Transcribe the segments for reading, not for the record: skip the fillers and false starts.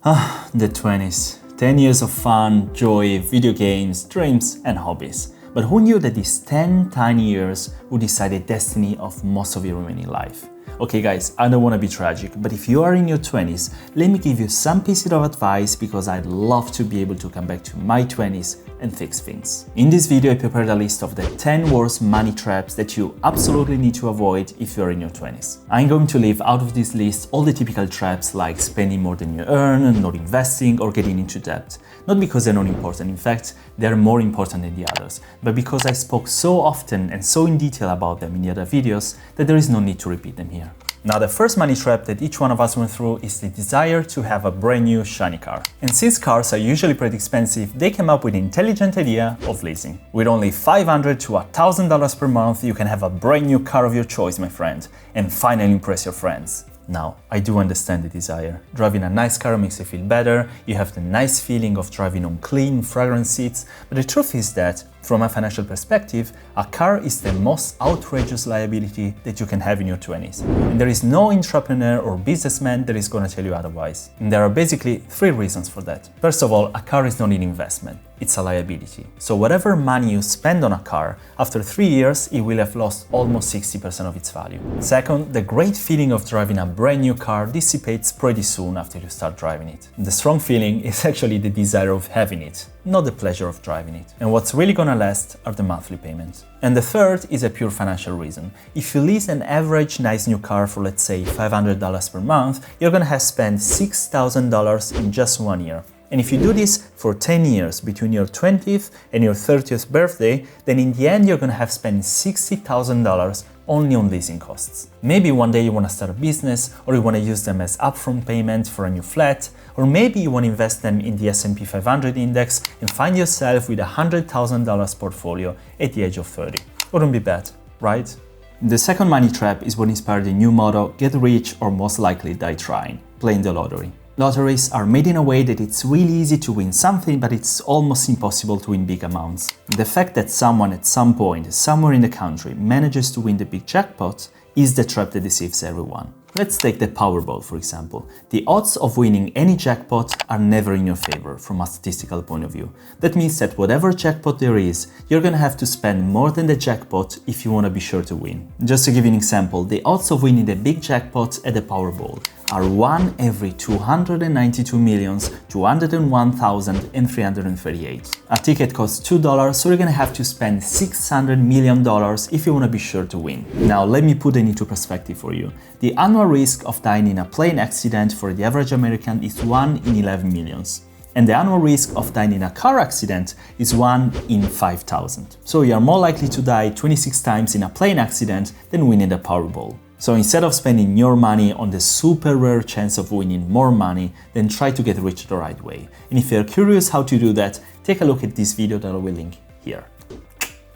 The 20s. 10 years of fun, joy, video games, dreams, and hobbies. But who knew that these 10 tiny years would decide the destiny of most of your remaining life? Okay guys, I don't want to be tragic, but if you are in your 20s, let me give you some pieces of advice because I'd love to be able to come back to my 20s and fix things. In this video, I prepared a list of the 10 worst money traps that you absolutely need to avoid if you're in your 20s. I'm going to leave out of this list all the typical traps like spending more than you earn, not investing, or getting into debt. Not because they're not important, in fact, they're more important than the others, but because I spoke so often and so in detail about them in the other videos that there is no need to repeat them here. Now, the first money trap that each one of us went through is the desire to have a brand new shiny car. And since cars are usually pretty expensive, they came up with the intelligent idea of leasing. With only $500 to $1,000 per month, you can have a brand new car of your choice, my friend, and finally impress your friends. Now, I do understand the desire. Driving a nice car makes you feel better, you have the nice feeling of driving on clean, fragrant seats, but the truth is that, from a financial perspective, a car is the most outrageous liability that you can have in your 20s. And there is no entrepreneur or businessman that is going to tell you otherwise. And there are basically three reasons for that. First of all, a car is not an investment, it's a liability. So whatever money you spend on a car, after 3 years, it will have lost almost 60% of its value. Second, the great feeling of driving a brand new car dissipates pretty soon after you start driving it. The strong feeling is actually the desire of having it, not the pleasure of driving it. And what's really gonna last are the monthly payments. And the third is a pure financial reason. If you lease an average nice new car for, let's say, $500 per month, you're gonna have spent $6,000 in just 1 year. And if you do this for 10 years, between your 20th and your 30th birthday, then in the end you're gonna have spent $60,000 only on leasing costs. Maybe one day you want to start a business, or you want to use them as upfront payment for a new flat, or maybe you want to invest them in the S&P 500 index and find yourself with a $100,000 portfolio at the age of 30. Wouldn't be bad, right? The second money trap is what inspired the new motto, get rich or most likely die trying, playing the lottery. Lotteries are made in a way that it's really easy to win something, but it's almost impossible to win big amounts. The fact that someone at some point, somewhere in the country, manages to win the big jackpot is the trap that deceives everyone. Let's take the Powerball, for example. The odds of winning any jackpot are never in your favor from a statistical point of view. That means that whatever jackpot there is, you're gonna have to spend more than the jackpot if you wanna be sure to win. Just to give you an example, the odds of winning the big jackpot at the Powerball are 1 every 292,201,338. A ticket costs $2, so you're gonna have to spend $600 million if you wanna be sure to win. Now, let me put it into perspective for you. The annual risk of dying in a plane accident for the average American is 1 in 11 millions. And the annual risk of dying in a car accident is 1 in 5,000. So you are more likely to die 26 times in a plane accident than winning the Powerball. So instead of spending your money on the super rare chance of winning more money, then try to get rich the right way. And if you're curious how to do that, take a look at this video that I will link here.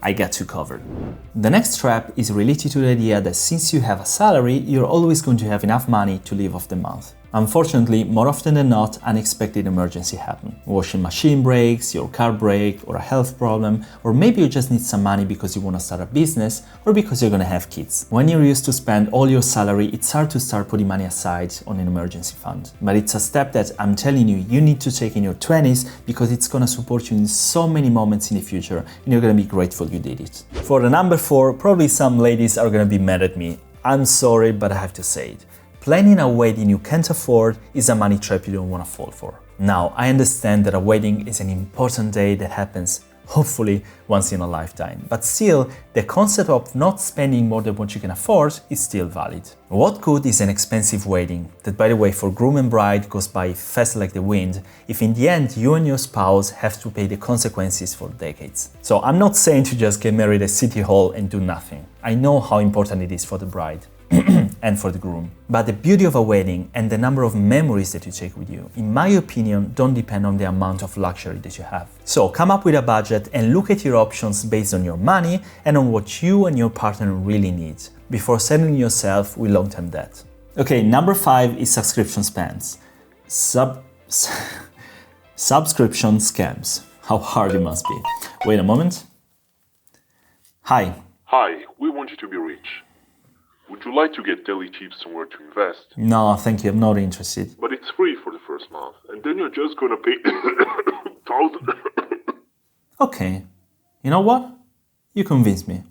I got you covered. The next trap is related to the idea that since you have a salary, you're always going to have enough money to live off the month. Unfortunately, more often than not, unexpected emergency happen. Washing machine breaks, your car breaks, or a health problem, or maybe you just need some money because you want to start a business, or because you're gonna have kids. When you're used to spend all your salary, it's hard to start putting money aside on an emergency fund. But it's a step that I'm telling you, you need to take in your 20s because it's gonna support you in so many moments in the future, and you're gonna be grateful you did it. For the number 4, probably some ladies are gonna be mad at me. I'm sorry, but I have to say it. Planning a wedding you can't afford is a money trap you don't want to fall for. Now, I understand that a wedding is an important day that happens, hopefully, once in a lifetime. But still, the concept of not spending more than what you can afford is still valid. What good is an expensive wedding that, by the way, for groom and bride goes by fast like the wind, if in the end you and your spouse have to pay the consequences for decades? So I'm not saying to just get married at City Hall and do nothing. I know how important it is for the bride. And for the groom. But the beauty of a wedding and the number of memories that you take with you, in my opinion, don't depend on the amount of luxury that you have. So come up with a budget and look at your options based on your money and on what you and your partner really need before settling yourself with long-term debt. Okay, number 5 is subscription spams. Subscription scams. How hard it must be. Wait a moment. Hi. Hi, we want you to be rich. Would you like to get daily tips on where to invest? No, thank you, I'm not interested. But it's free for the first month, and then you're just gonna pay thousand. Okay, you know what? You convinced me.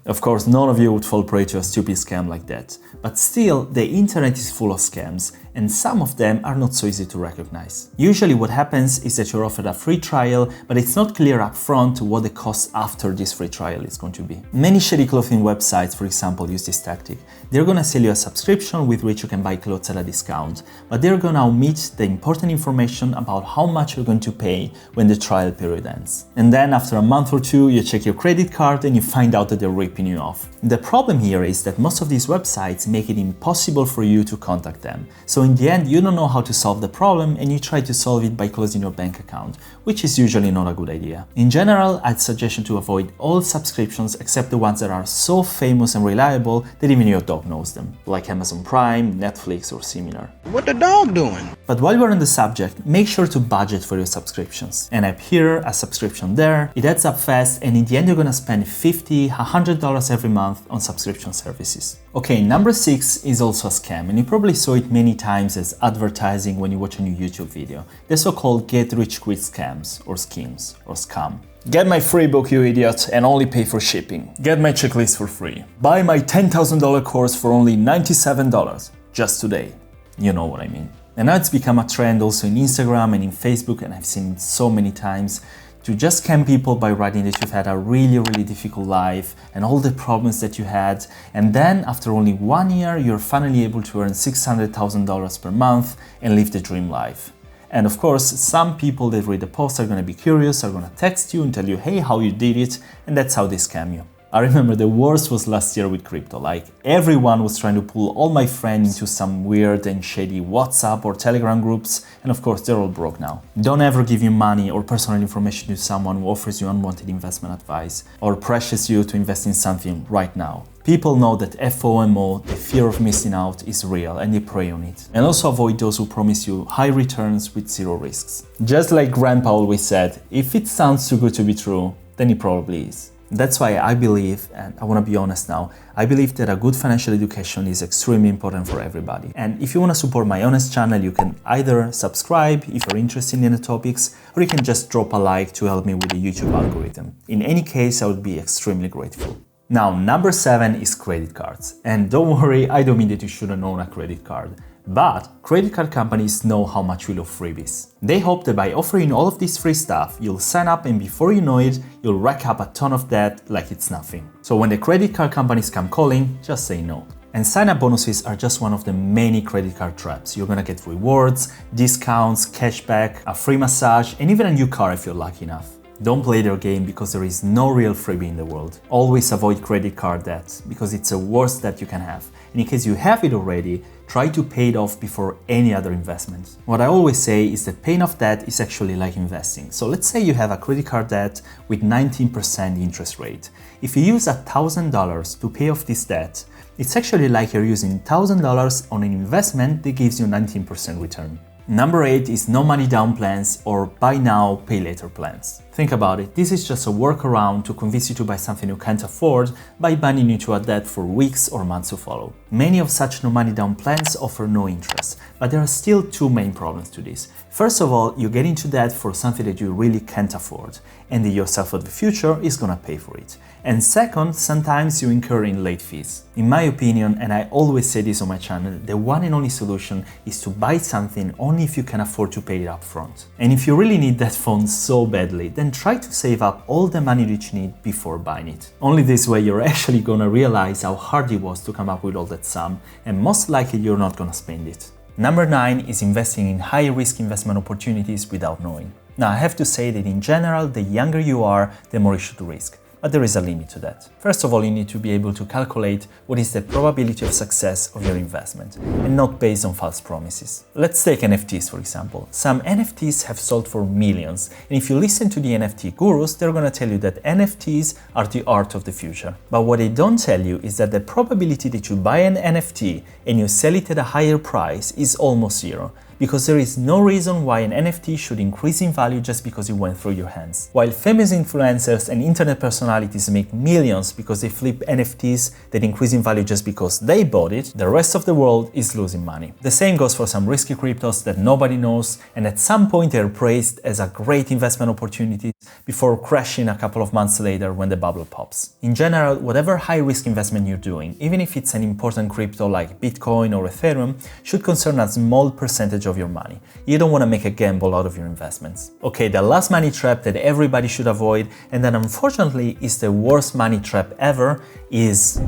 Of course, none of you would fall prey to a stupid scam like that. But still, the internet is full of scams, and some of them are not so easy to recognize. Usually what happens is that you're offered a free trial, but it's not clear up front what the cost after this free trial is going to be. Many shady clothing websites, for example, use this tactic. They're gonna sell you a subscription with which you can buy clothes at a discount, but they're gonna omit the important information about how much you're going to pay when the trial period ends. And then after a month or two, you check your credit card and you find out that they're ripping you off. The problem here is that most of these websites make it impossible for you to contact them. So in the end, you don't know how to solve the problem and you try to solve it by closing your bank account, which is usually not a good idea. In general, I'd suggest you to avoid all subscriptions except the ones that are so famous and reliable that even your dog knows them, like Amazon Prime, Netflix, or similar. What the dog doing? But while we're on the subject, make sure to budget for your subscriptions. An app here, a subscription there, it adds up fast, and in the end you're gonna spend $50, $100 every month on subscription services. Okay, number 6 is also a scam, and you probably saw it many times as advertising when you watch a new YouTube video. The so-called get-rich-quick scams, or schemes, or scam. Get my free book, you idiot, and only pay for shipping. Get my checklist for free. Buy my $10,000 course for only $97, just today. You know what I mean. And now it's become a trend also in Instagram and in Facebook, and I've seen it so many times, to just scam people by writing that you've had a really difficult life and all the problems that you had, and then after only 1 year you're finally able to earn $600,000 per month and live the dream life. And of course, some people that read the post are gonna be curious, are gonna text you and tell you, hey, how you did it, and that's how they scam you. I remember the worst was last year with crypto. Like, everyone was trying to pull all my friends into some weird and shady WhatsApp or Telegram groups, and of course they're all broke now. Don't ever give your money or personal information to someone who offers you unwanted investment advice or pressures you to invest in something right now. People know that FOMO, the fear of missing out, is real and they prey on it. And also avoid those who promise you high returns with zero risks. Just like Grandpa always said, if it sounds too good to be true, then it probably is. That's why I believe, and I want to be honest now, I believe that a good financial education is extremely important for everybody. And if you want to support my honest channel, you can either subscribe if you're interested in the topics, or you can just drop a like to help me with the YouTube algorithm. In any case, I would be extremely grateful. Now, number 7 is credit cards. And don't worry, I don't mean that you shouldn't own a credit card. But credit card companies know how much we love freebies. They hope that by offering all of this free stuff, you'll sign up and before you know it, you'll rack up a ton of debt like it's nothing. So when the credit card companies come calling, just say no. And sign-up bonuses are just one of the many credit card traps. You're gonna get rewards, discounts, cashback, a free massage, and even a new car if you're lucky enough. Don't play their game because there is no real freebie in the world. Always avoid credit card debt because it's the worst debt you can have. And in case you have it already, try to pay it off before any other investment. What I always say is that paying off debt is actually like investing. So let's say you have a credit card debt with 19% interest rate. If you use $1,000 to pay off this debt, it's actually like you're using $1,000 on an investment that gives you 19% return. Number 8 is no money down plans or buy now, pay later plans. Think about it, this is just a workaround to convince you to buy something you can't afford by binding you to a debt for weeks or months to follow. Many of such no money down plans offer no interest, but there are still two main problems to this. First of all, you get into debt for something that you really can't afford, and the yourself of the future is gonna pay for it. And second, sometimes you incur in late fees. In my opinion, and I always say this on my channel, the one and only solution is to buy something only if you can afford to pay it up front. And if you really need that phone so badly, then try to save up all the money that you need before buying it. Only this way you're actually gonna realize how hard it was to come up with all that sum, and most likely you're not gonna spend it. Number 9 is investing in high-risk investment opportunities without knowing. Now I have to say that in general, the younger you are, the more you should risk. But there is a limit to that. First of all, you need to be able to calculate what is the probability of success of your investment, and not based on false promises. Let's take NFTs for example. Some NFTs have sold for millions, and if you listen to the NFT gurus, they're gonna tell you that NFTs are the art of the future. But what they don't tell you is that the probability that you buy an NFT and you sell it at a higher price is almost zero, because there is no reason why an NFT should increase in value just because it went through your hands. While famous influencers and internet personalities make millions because they flip NFTs that increase in value just because they bought it, the rest of the world is losing money. The same goes for some risky cryptos that nobody knows, and at some point they're praised as a great investment opportunity before crashing a couple of months later when the bubble pops. In general, whatever high-risk investment you're doing, even if it's an important crypto like Bitcoin or Ethereum, should concern a small percentage of your money. You don't want to make a gamble out of your investments. Okay, the last money trap that everybody should avoid, and that unfortunately is the worst money trap ever, is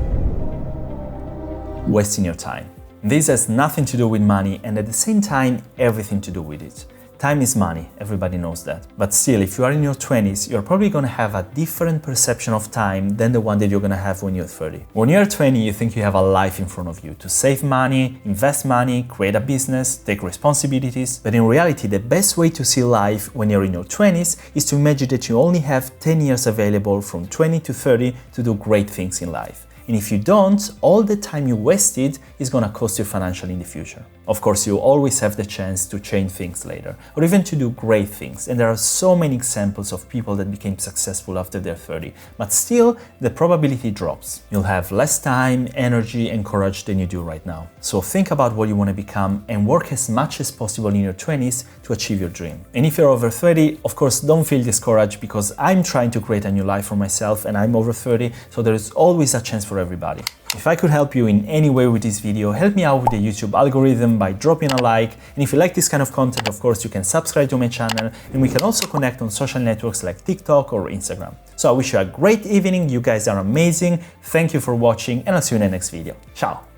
wasting your time. This has nothing to do with money and at the same time everything to do with it. Time is money, everybody knows that. But still, if you are in your 20s, you're probably going to have a different perception of time than the one that you're going to have when you're 30. When you're 20, you think you have a life in front of you to save money, invest money, create a business, take responsibilities. But in reality, the best way to see life when you're in your 20s is to imagine that you only have 10 years available from 20 to 30 to do great things in life. And if you don't, all the time you wasted is going to cost you financially in the future. Of course, you always have the chance to change things later, or even to do great things. And there are so many examples of people that became successful after they're 30, but still the probability drops. You'll have less time, energy, and courage than you do right now. So think about what you want to become and work as much as possible in your 20s to achieve your dream. And if you're over 30, of course, don't feel discouraged, because I'm trying to create a new life for myself and I'm over 30, so there is always a chance for everybody. If I could help you in any way with this video, help me out with the YouTube algorithm by dropping a like. And if you like this kind of content, of course, you can subscribe to my channel, and we can also connect on social networks like TikTok or Instagram. So I wish you a great evening. You guys are amazing. Thank you for watching, and I'll see you in the next video. Ciao.